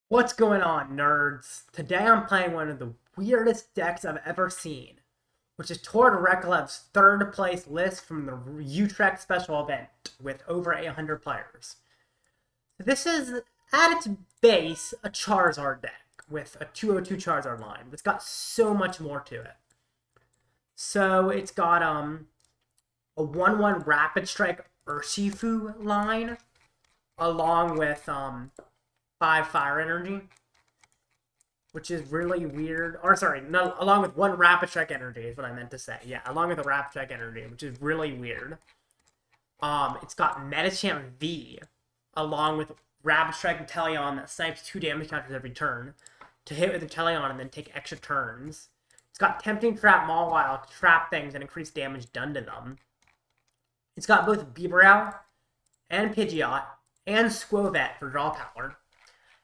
What's going on, nerds? Today I'm playing one of the weirdest decks I've ever seen, which is Tord Reklev's third place list from the Utrecht Special Event with over 800 players. This is, at its base, a Charizard deck with a 202 Charizard line, but it's got so much more to it. So it's got a 1/1 Rapid Strike Urshifu line, along with 5 Fire Energy, which is really weird. Or sorry, no, along with 1 Rapid Strike Energy is what I meant to say. Yeah, along with the Rapid Strike Energy, which is really weird. It's got Medicham V, along with Rapid Strike Inteleon that snipes 2 damage counters every turn to hit with Inteleon and then take extra turns. It's got Tempting Trap Mawile to trap things and increase damage done to them. It's got both Bibarel and Pidgeot and Skwovet for draw power.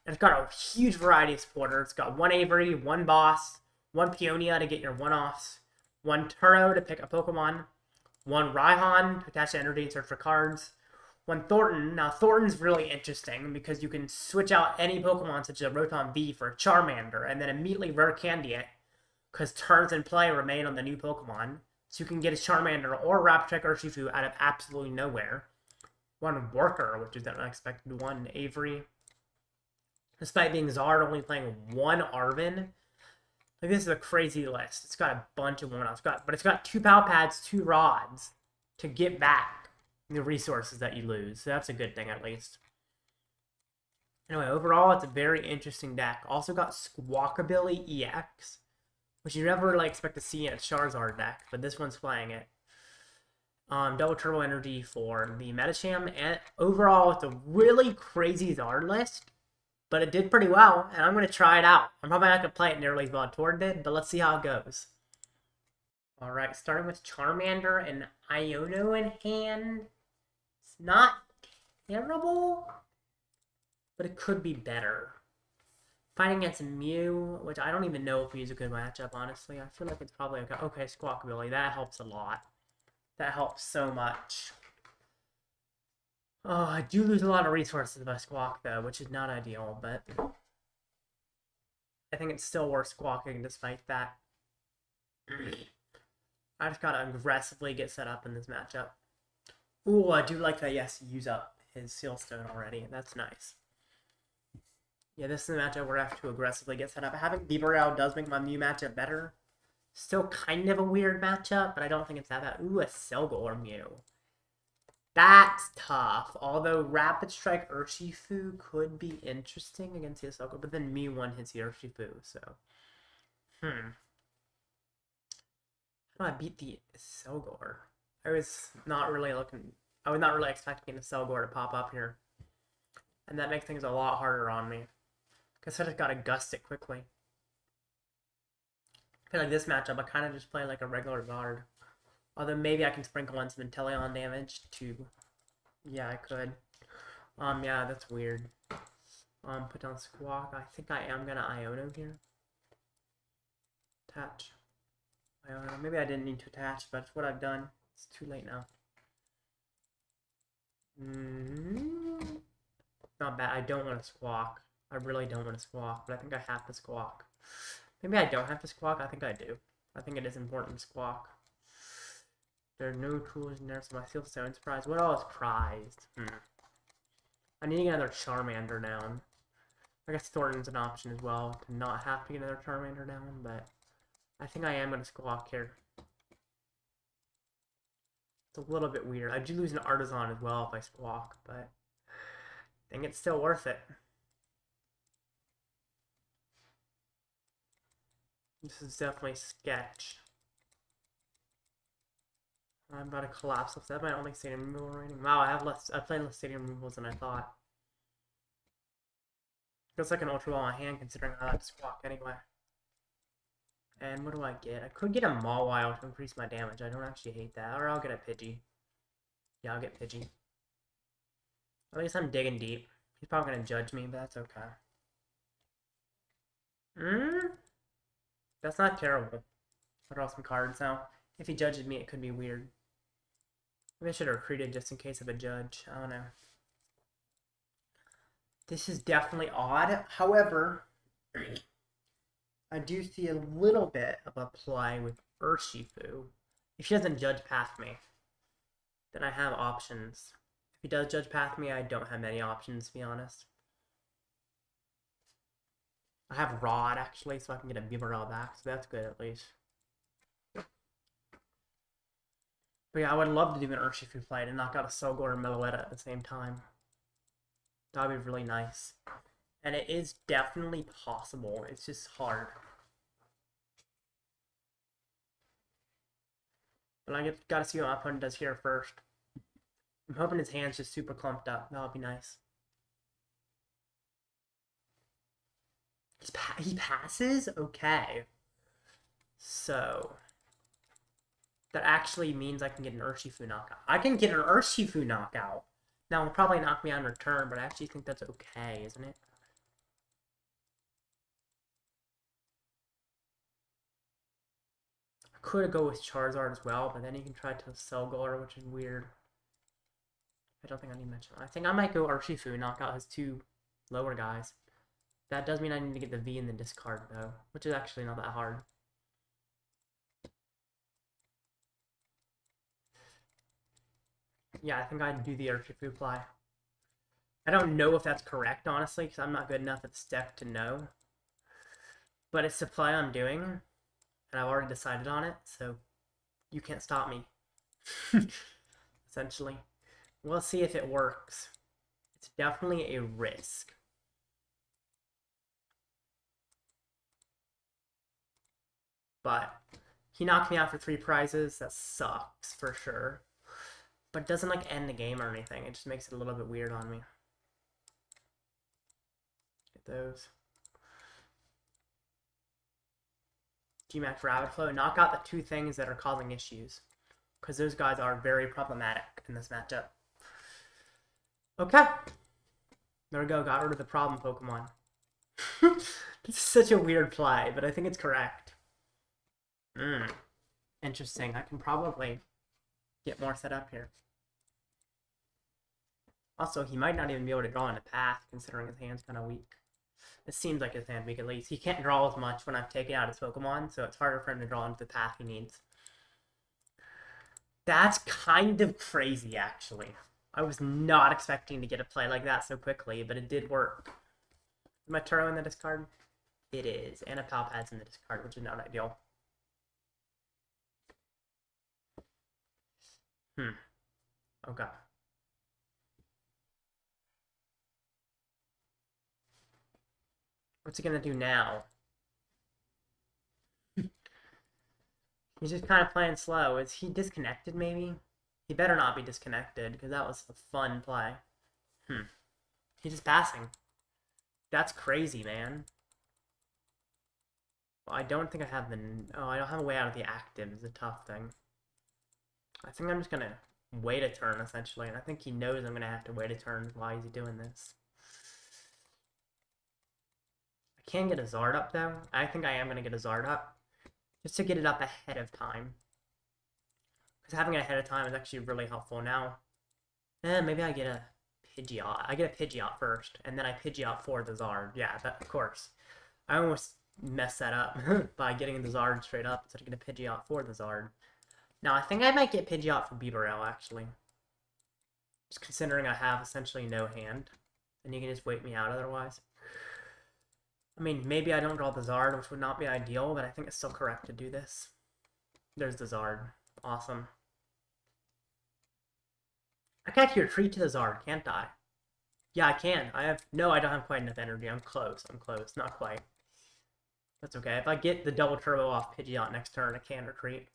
And it's got a huge variety of supporters. It's got 1 Avery, 1 Boss, 1 Peonia to get your one-offs, 1 Turo to pick a Pokemon, 1 Raihan to attach to energy and search for cards, 1 Thorton. Now, Thorton's really interesting because you can switch out any Pokemon such as a Rotom V for a Charmander and then immediately Rare Candy it because turns in play remain on the new Pokemon. So you can get a Charmander or Rapid Strike Urshifu out of absolutely nowhere. 1 Worker, which is an unexpected 1 Avery. Despite being Zard only playing 1 Arven. Like, this is a crazy list. It's got a bunch of one-offs. But it's got 2 Pal Pads, 2 Rods to get back the resources that you lose. So that's a good thing, at least. Anyway, overall, it's a very interesting deck. Also got Squawkabilly EX, which you never really expect to see in a Charizard deck, but this one's playing it. Double Turbo Energy for the Medicham, and overall, it's a really crazy Zard list. But it did pretty well, and I'm going to try it out. I'm probably not going to play it nearly as well as Tord did, but let's see how it goes. Alright, starting with Charmander and Iono in hand. It's not terrible, but it could be better. Fighting against Mew, which I don't even know if Mew's a good matchup, honestly. I feel like it's probably okay. Okay, Squawkabilly, that helps a lot. That helps so much. Oh, I do lose a lot of resources by Squawk, though, which is not ideal, but I think it's still worth squawking despite that. I just gotta aggressively get set up in this matchup. Ooh, I do like that he has to use up his Sealstone already. That's nice. Yeah, this is a matchup where I have to aggressively get set up. Having Bibarel does make my Mew matchup better. Still kind of a weird matchup, but I don't think it's that bad. Ooh, a Selgor Mew. That's tough. Although Rapid Strike Urshifu could be interesting against the Selgor, but then Mew won his Urshifu, so. How do I beat the Selgor? I was not really expecting the Selgor to pop up here. And that makes things a lot harder on me. Because I just gotta gust it quickly. I feel like this matchup, I kind of just play like a regular Zard. Although maybe I can sprinkle in some Inteleon damage to... Yeah, I could. Yeah, that's weird. Put down Squawk. I think I am gonna Iono here. Attach. Iono. Maybe I didn't need to attach, but it's what I've done. It's too late now. Not bad. I don't want to Squawk. I really don't want to Squawk, but I think I have to Squawk. Maybe I don't have to Squawk. I think I do. I think it is important to Squawk. There are no tools in there, so my Sealstone's prized. What all is prized? I need to get another Charmander down. I guess Thornton's an option as well, to not have to get another Charmander down, but I think I am going to Squawk here. It's a little bit weird. I do lose an Artisan as well if I Squawk, but I think it's still worth it. This is definitely sketch. I'm about to collapse. That's my only stadium removal rating. Wow, I played less stadium removals than I thought. Feels like an Ultra Ball in my hand considering I like to Squawk anyway. And what do I get? I could get a Mawile to increase my damage. I don't actually hate that. Or I'll get a Pidgey. Yeah, I'll get Pidgey. At least I'm digging deep. He's probably going to judge me, but that's okay. That's not terrible. I'll draw some cards now. If he judges me, it could be weird. Maybe I should have recruited just in case of a judge. I don't know. This is definitely odd. However, I do see a little bit of a play with Urshifu. If she doesn't judge past me, then I have options. If he does judge past me, I don't have many options, to be honest. I have Rod, actually, so I can get a Bibarel back, so that's good, at least. But yeah, I would love to do an Urshifu fight and knock out a Sobble or Meloetta at the same time. That would be really nice. And it is definitely possible. It's just hard. But I gotta see what my opponent does here first. I'm hoping his hand's just super clumped up. That would be nice. He passes? Okay. So that actually means I can get an Urshifu knockout. I can get an Urshifu knockout. Now, it'll probably knock me out in return, but I actually think that's okay, isn't it? I could go with Charizard as well, but then you can try to Selgar, which is weird. I don't think I need to mention that. I think I might go Urshifu, knock out his two lower guys. That does mean I need to get the V in the discard, though, which is actually not that hard. Yeah, I think I'd do the Urshifu fly. I don't know if that's correct, honestly, because I'm not good enough at Step to know. But it's the play I'm doing, and I've already decided on it, so you can't stop me. Essentially. We'll see if it works. It's definitely a risk. But he knocked me out for 3 prizes. That sucks, for sure. But it doesn't, like, end the game or anything. It just makes it a little bit weird on me. Get those. VMAX Rabbit Flow. Knock out the 2 things that are causing issues. Because those guys are very problematic in this matchup. Okay. There we go. Got rid of the problem Pokemon. This is such a weird play, but I think it's correct. Interesting. I can probably get more set up here. Also, he might not even be able to draw in a path, considering his hand's kind of weak. It seems like his hand's weak, at least. He can't draw as much when I've taken out his Pokemon, so it's harder for him to draw into the path he needs. That's kind of crazy, actually. I was not expecting to get a play like that so quickly, but it did work. Is my Turo in the discard? It is, and a Pal Pad's in the discard, which is not ideal. Okay. What's he gonna do now? He's just kind of playing slow. Is he disconnected, maybe? He better not be disconnected, because that was a fun play. He's just passing. That's crazy, man. Well, I don't think I have the... Oh, I don't have a way out of the active is a tough thing. I think I'm just gonna wait a turn, essentially, and I think he knows I'm gonna have to wait a turn. Why is he doing this? I can get a Zard up, though. I think I am gonna get a Zard up. Just to get it up ahead of time. Because having it ahead of time is actually really helpful now. Maybe I get a Pidgeot. I get a Pidgeot first, and then I Pidgeot for the Zard. Yeah, that, of course. I almost messed that up by getting the Zard straight up instead of getting a Pidgeot for the Zard. Now, I think I might get Pidgeot for Bibarel, actually. Just considering I have essentially no hand. And you can just wait me out otherwise. I mean, maybe I don't draw the Zard, which would not be ideal, but I think it's still correct to do this. There's the Zard. Awesome. I can actually retreat to the Zard, can't I? Yeah, I can. No, I don't have quite enough energy. I'm close. Not quite. That's okay. If I get the double turbo off Pidgeot next turn, I can retreat.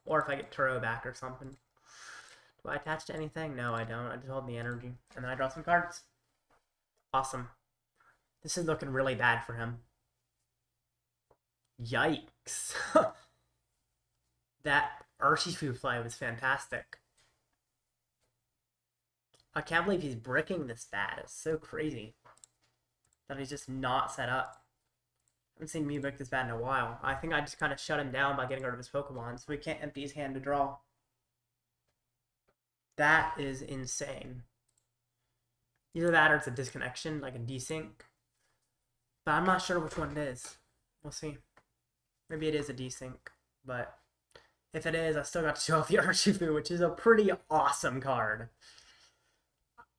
Or if I get Turo back or something. Do I attach to anything? No, I don't. I just hold the energy. And then I draw some cards. Awesome. This is looking really bad for him. Yikes. That Urshifu fly was fantastic. I can't believe he's bricking this bad. It's so crazy that he's just not set up. I haven't seen Mew brick this bad in a while. I think I just kind of shut him down by getting rid of his Pokemon, so he can't empty his hand to draw. That is insane. Either that or it's a disconnection, like a desync. But I'm not sure which one it is. We'll see. Maybe it is a desync, but if it is, I still got to show off the Urshifu, which is a pretty awesome card.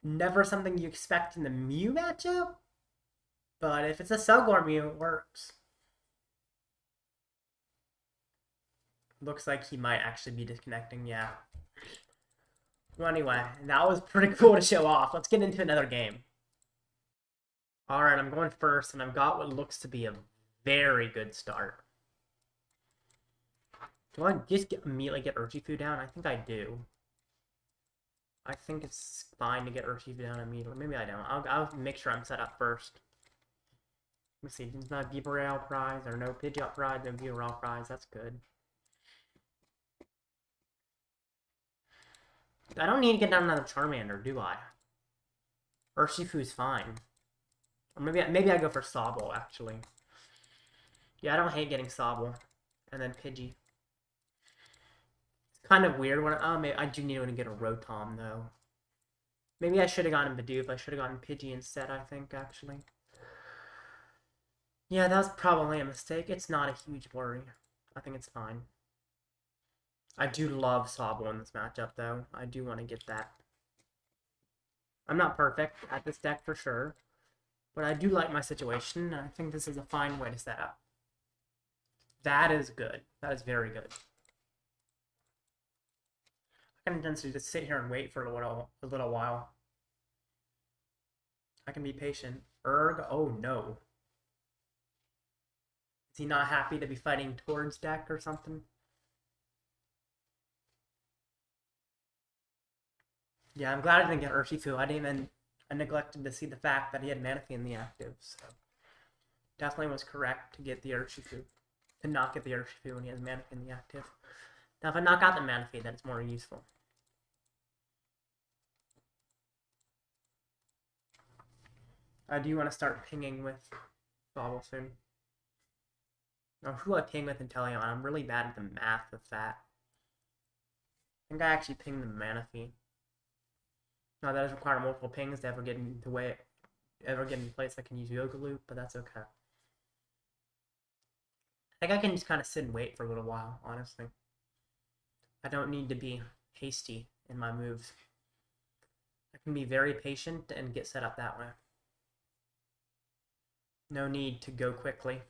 Never something you expect in the Mew matchup, but if it's a Selgor Mew, it works. Looks like he might actually be disconnecting, yeah. Well, anyway, that was pretty cool to show off. Let's get into another game. Alright, I'm going first, and I've got what looks to be a very good start. Do I just immediately get Urshifu down? I think I do. I think it's fine to get Urshifu down immediately. Maybe I don't. I'll make sure I'm set up first. Let me see. There's not Bibarel prize, or no Pidgeot prize, no Bibarel prize. That's good. I don't need to get down another Charmander, do I? Urshifu's fine. Or maybe I go for Sobble, actually. Yeah, I don't hate getting Sobble. And then Pidgey. It's kind of weird when maybe I do need to get a Rotom, though. Maybe I should have gotten Bidoof. I should have gotten Pidgey instead, I think, actually. Yeah, that was probably a mistake. It's not a huge worry. I think it's fine. I do love Sobble in this matchup, though. I do want to get that. I'm not perfect at this deck for sure, but I do like my situation, and I think this is a fine way to set up. That is good. That is very good. I can intensely just sit here and wait for a little while. I can be patient. Erg, oh no. Is he not happy to be fighting Tord's deck or something? Yeah, I'm glad I didn't get Urshifu. I neglected to see the fact that he had Manaphy in the active, so definitely was correct to get the Urshifu. To not get the Urshifu when he has Manaphy in the active. Now, if I knock out the Manaphy, then it's more useful. I do want to start pinging with Sobble soon. Now, who do I ping with Inteleon? I'm really bad at the math of that. I think I actually pinged the Manaphy. Now, that does require multiple pings to ever get into place I can use Yoga Loop, but that's okay. I think I can just kind of sit and wait for a little while, honestly. I don't need to be hasty in my moves. I can be very patient and get set up that way. No need to go quickly.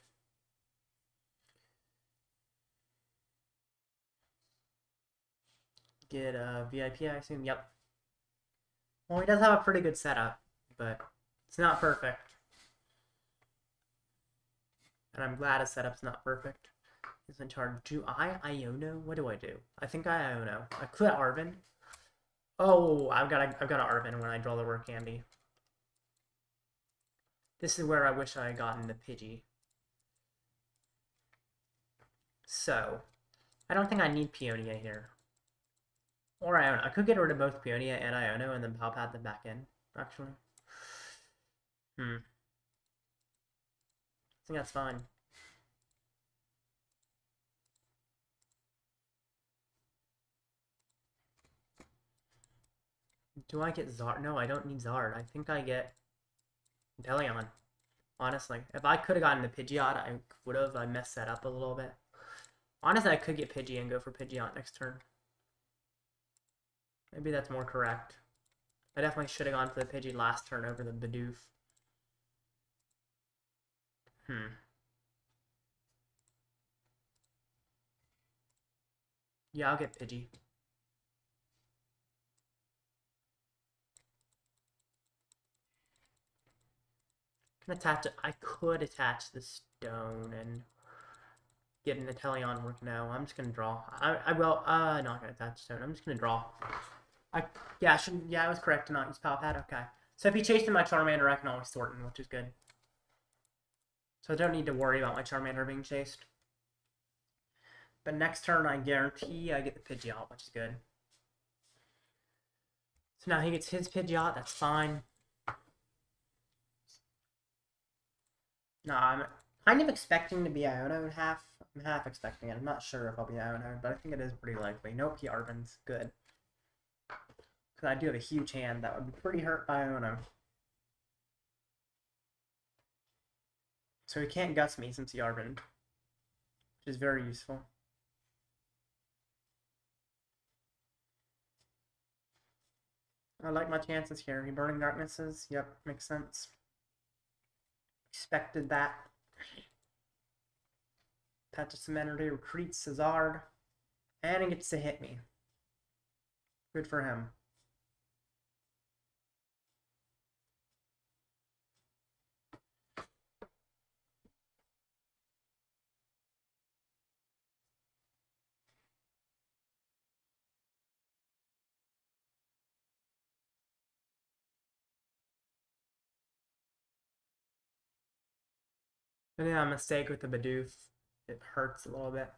Get a VIP, I assume? Yep. Well, he does have a pretty good setup, but it's not perfect. And I'm glad his setup's not perfect. He's in charge. Do I Iono? What do I do? I think I Iono. I could Arven. Oh, I've got an Arven when I draw the Rare Candy. This is where I wish I had gotten the Pidgey. So, I don't think I need Peonia here. Or Iono. I could get rid of both Peonia and Iono and then Pal Pad them back in, actually. I think that's fine. Do I get Zard? No, I don't need Zard. I think I get Inteleon. Honestly. If I could have gotten the Pidgeot, I would have. I messed that up a little bit. Honestly, I could get Pidgey and go for Pidgeot next turn. Maybe that's more correct. I definitely should have gone for the Pidgey last turn over the Bidoof. Yeah, I'll get Pidgey. Can attach it. I could attach the stone and get an Inteleon work. No, I'm just gonna draw. I will. Not gonna attach stone. I'm just gonna draw. Yeah, I was correct to not use Pal Pad. Okay. So if he chased my Charmander, I can always Thorton, which is good. So I don't need to worry about my Charmander being chased. But next turn, I guarantee I get the Pidgeot, which is good. So now he gets his Pidgeot. That's fine. No, I'm kind of expecting to be Iono in half. I'm half expecting it. I'm not sure if I'll be Iono, but I think it is pretty likely. Nope, Arven's good. Because I do have a huge hand that would be pretty hurt by Iono. So he can't guts me since he Arven, which is very useful. I like my chances here. He Burning Darknesses. Yep, makes sense. Expected that. Patches some energy, retreats Charizard, and he gets to hit me. Good for him. I did a mistake with the Bidoof. It hurts a little bit.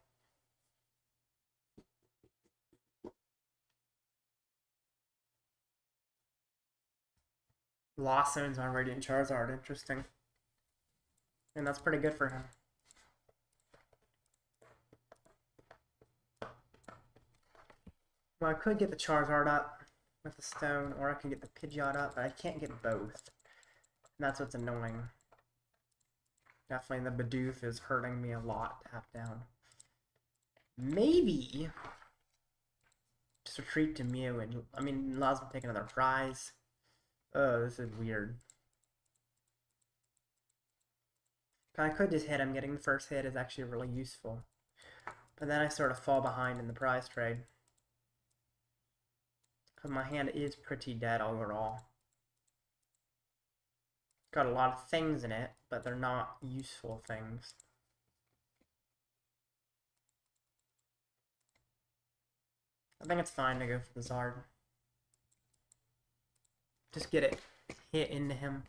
Lost zones on Radiant Charizard, interesting. And that's pretty good for him. Well, I could get the Charizard up with the stone, or I could get the Pidgeot up, but I can't get both. And that's what's annoying. Definitely the Bidoof is hurting me a lot to have down. Maybe just retreat to Mew, and I mean, allows me to take another prize. Oh, this is weird. I could just hit him. Getting the first hit is actually really useful. But then I sort of fall behind in the prize trade. Because my hand is pretty dead overall. Got a lot of things in it, but they're not useful things. I think it's fine to go for the Zard. Just get it hit into him.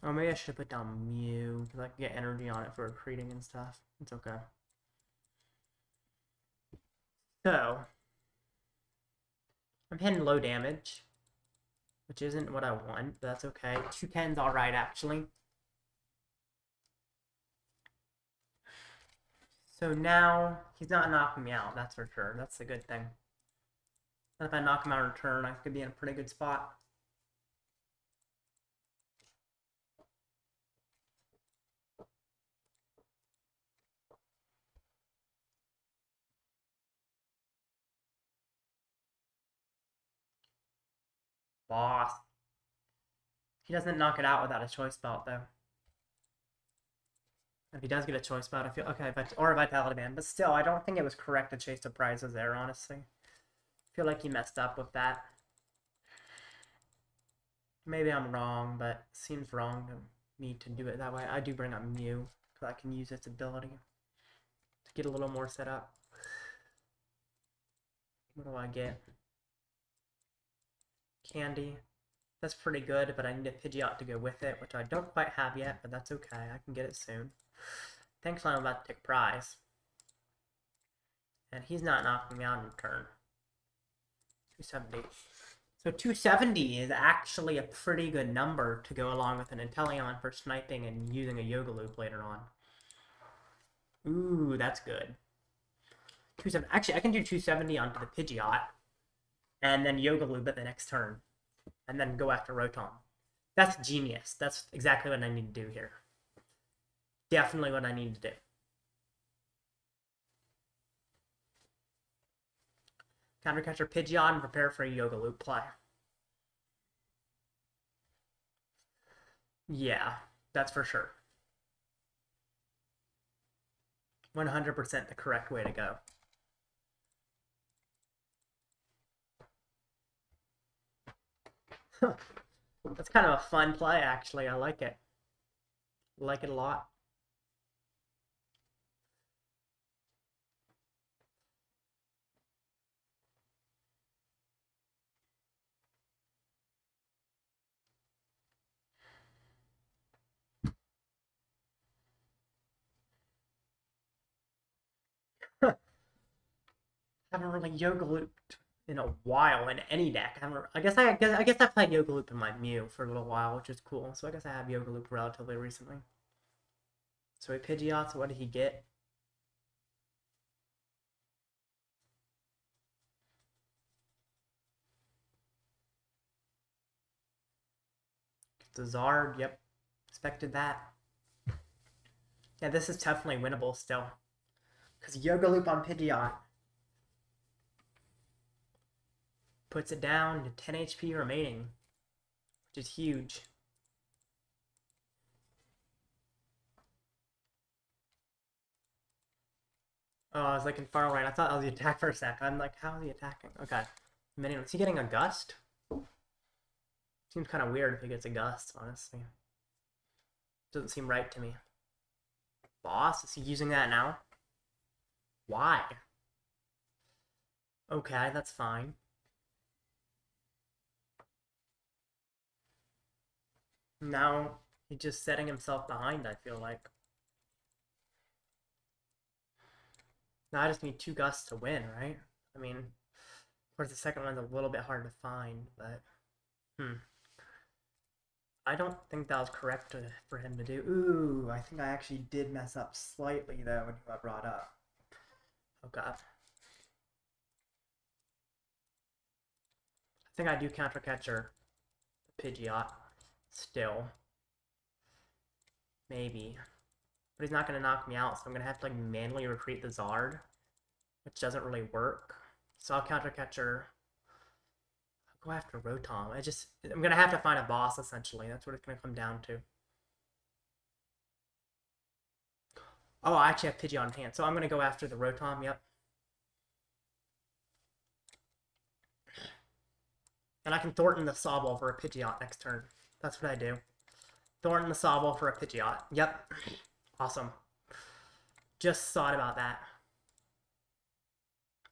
Oh, maybe I should put down Mew, because I can get energy on it for retreating and stuff. It's okay. So, I'm hitting low damage, which isn't what I want, but that's okay. 210's alright, actually. So now, he's not knocking me out, that's for sure. That's a good thing. And if I knock him out in return, I could be in a pretty good spot. Boss. He doesn't knock it out without a choice belt, though. If he does get a choice belt, I feel okay, or a Vitality Band, but still, I don't think it was correct to chase the prizes there, honestly. I feel like he messed up with that. Maybe I'm wrong, but it seems wrong to me to do it that way. I do bring up Mew, because I can use its ability to get a little more set up. What do I get? Candy. That's pretty good, but I need a Pidgeot to go with it, which I don't quite have yet, but that's okay. I can get it soon. Thankfully, I'm about to take prize. And he's not knocking me out in return. 270. So 270 is actually a pretty good number to go along with an Inteleon for sniping and using a Yoga Loop later on. Ooh, that's good. 270. Actually, I can do 270 onto the Pidgeot, and then Yoga Loop at the next turn, and then go after Rotom. That's genius. That's exactly what I need to do here. Definitely what I need to do. Countercatcher Pidgeot and prepare for a Yoga Loop play. Yeah, that's for sure. 100% the correct way to go. That's kind of a fun play, actually. I like it. I like it a lot. Haven't really Yoga Looped in a while in any deck. I guess I played Yoga Loop in my Mew for a little while, which is cool. So I guess I have Yoga Loop relatively recently. So a Pidgeot, so what did he get? Zard, yep. Expected that. Yeah, this is definitely winnable still. Because Yoga Loop on Pidgeot puts it down to 10 HP remaining, which is huge. Oh, I was looking far right. I thought that was the attack for a sec. I'm like, how is he attacking? Okay. Is he getting a gust? Seems kind of weird if he gets a gust, honestly. Doesn't seem right to me. Boss? Is he using that now? Why? Okay, that's fine. Now, he's just setting himself behind, I feel like. Now I just need 2 gusts to win, right? I mean, of course the second one's a little bit hard to find, but... I don't think that was correct for him to do. Ooh, I think I actually did mess up slightly, though, when I brought up. Oh, God. I think I do counter catcher Pidgeot still. Maybe. But he's not going to knock me out, so I'm going to have to like manually recruit the Zard, which doesn't really work. So I'll counter catcher. I'll go after Rotom. I'm going to have to find a boss, essentially. That's what it's going to come down to. Oh, I actually have Pidgeot in hand, so I'm going to go after the Rotom, yep. And I can Thorton the Sobble for a Pidgeot next turn. That's what I do. Thorton the Sobble for a Pidgeot. Yep. Awesome. Just thought about that.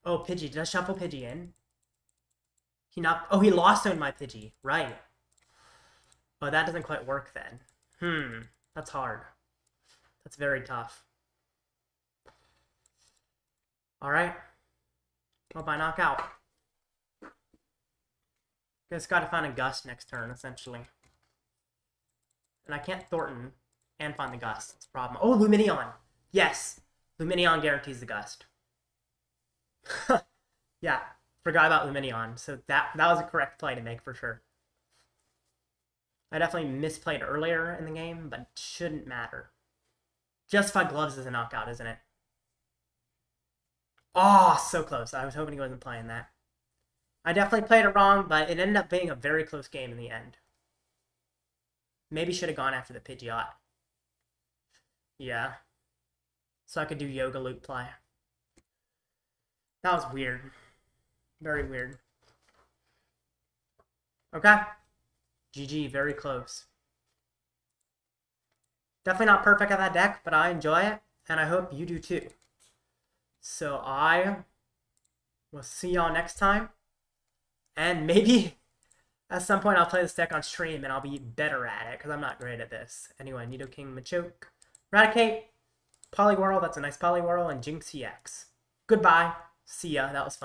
Oh, Pidgey. Did I shuffle Pidgey in? He knocked... Oh, he lost on my Pidgey. Right. Oh, that doesn't quite work then. That's hard. That's very tough. Alright. Well, by knockout. Just gotta find a gust next turn, essentially. And I can't Thorton and find the gust. That's a problem. Oh, Lumineon! Yes! Lumineon guarantees the gust. Yeah, forgot about Lumineon. So that was a correct play to make for sure. I definitely misplayed earlier in the game, but it shouldn't matter. Justified Gloves is a knockout, isn't it? Oh, so close. I was hoping he wasn't playing that. I definitely played it wrong, but it ended up being a very close game in the end. Maybe should have gone after the Pidgeot. Yeah. So I could do Yoga Loop play. That was weird. Very weird. Okay. GG, very close. Definitely not perfect at that deck, but I enjoy it, and I hope you do too. So I will see y'all next time. And maybe at some point I'll play this deck on stream and I'll be better at it, because I'm not great at this. Anyway, Nidoking, Machoke, Raticate, Poliwhirl, that's a nice Poliwhirl, and Jinx EX. Goodbye. See ya. That was fun.